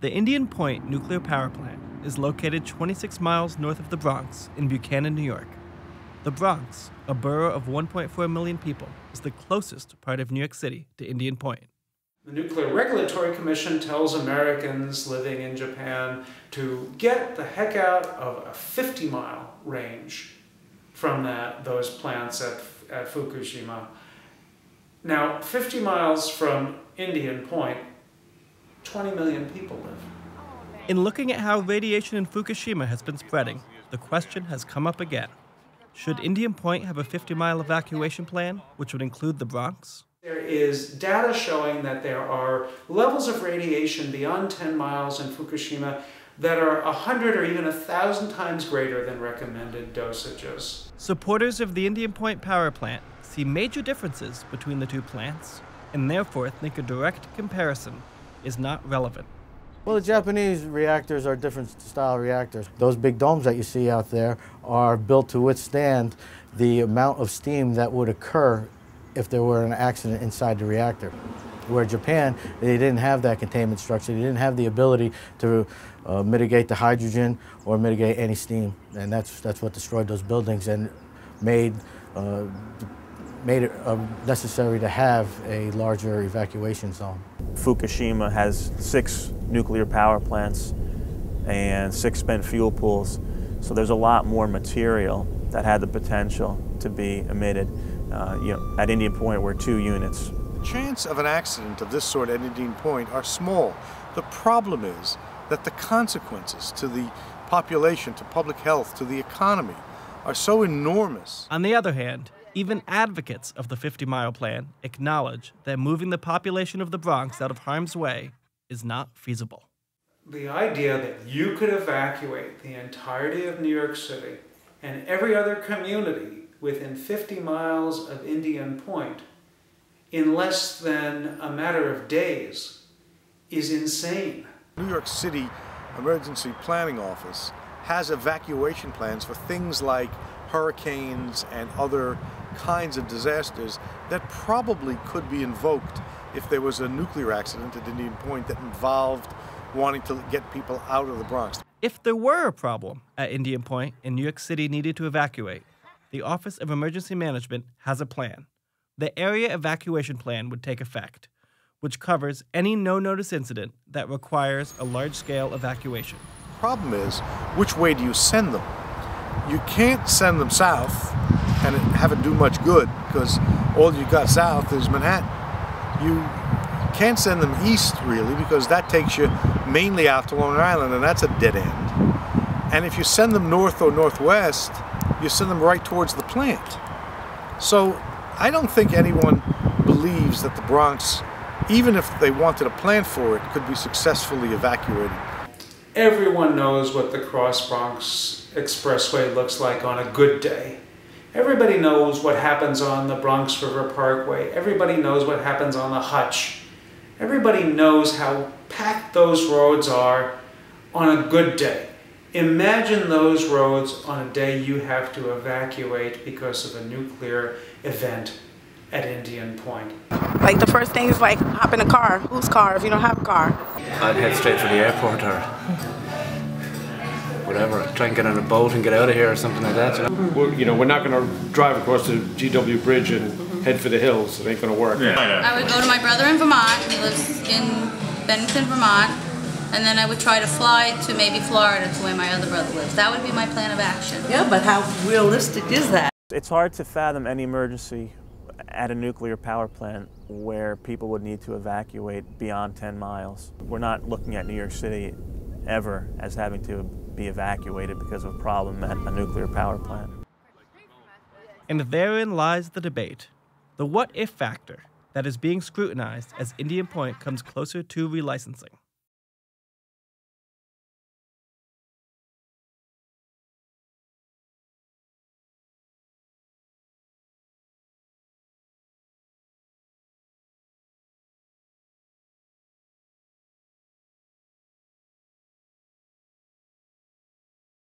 The Indian Point nuclear power plant is located 26 miles north of the Bronx in Buchanan, New York. The Bronx, a borough of 1.4 million people, is the closest part of New York City to Indian Point. The Nuclear Regulatory Commission tells Americans living in Japan to get the heck out of a 50-mile range from those plants at Fukushima. Now, 50 miles from Indian Point, 20 million people live. In looking at how radiation in Fukushima has been spreading, the question has come up again. Should Indian Point have a 50-mile evacuation plan, which would include the Bronx? There is data showing that there are levels of radiation beyond 10 miles in Fukushima that are 100 or even 1,000 times greater than recommended dosages. Supporters of the Indian Point power plant see major differences between the two plants, and therefore think a direct comparison is not relevant. Well, the Japanese reactors are different style reactors. Those big domes that you see out there are built to withstand the amount of steam that would occur if there were an accident inside the reactor. Where Japan, they didn't have that containment structure. They didn't have the ability to mitigate the hydrogen or mitigate any steam. And that's what destroyed those buildings and made it necessary to have a larger evacuation zone. Fukushima has 6 nuclear power plants and 6 spent fuel pools, so there's a lot more material that had the potential to be emitted. At Indian Point, we're 2 units. The chance of an accident of this sort at Indian Point are small. The problem is that the consequences to the population, to public health, to the economy are so enormous. On the other hand, even advocates of the 50-mile plan acknowledge that moving the population of the Bronx out of harm's way is not feasible. The idea that you could evacuate the entirety of New York City and every other community within 50 miles of Indian Point in less than a matter of days is insane. New York City Emergency Planning Office has evacuation plans for things like hurricanes and other kinds of disasters that probably could be invoked if there was a nuclear accident at Indian Point that involved wanting to get people out of the Bronx. If there were a problem at Indian Point and New York City needed to evacuate, the Office of Emergency Management has a plan. The Area Evacuation Plan would take effect, which covers any no-notice incident that requires a large-scale evacuation. The problem is, which way do you send them? You can't send them south and have it do much good because all you got south is Manhattan. You can't send them east, really, because that takes you mainly out to Long Island, and that's a dead end. And if you send them north or northwest, you send them right towards the plant. So I don't think anyone believes that the Bronx, even if they wanted a plan for it, could be successfully evacuated. Everyone knows what the Cross Bronx Expressway looks like on a good day. Everybody knows what happens on the Bronx River Parkway. Everybody knows what happens on the Hutch. Everybody knows how packed those roads are on a good day. Imagine those roads on a day you have to evacuate because of a nuclear event at Indian Point. Like the first thing is like hop in a car. Whose car if you don't have a car? I'd head straight for the airport or whatever. Try and get on a boat and get out of here or something like that. We're not going to drive across the GW Bridge and head for the hills. It ain't going to work. Yeah. I would go to my brother in Vermont. He lives in Bennington, Vermont. And then I would try to fly to maybe Florida to where my other brother lives. That would be my plan of action. Yeah, but how realistic is that? It's hard to fathom any emergency at a nuclear power plant where people would need to evacuate beyond 10 miles. We're not looking at New York City ever as having to be evacuated because of a problem at a nuclear power plant. And therein lies the debate, the what-if factor that is being scrutinized as Indian Point comes closer to relicensing.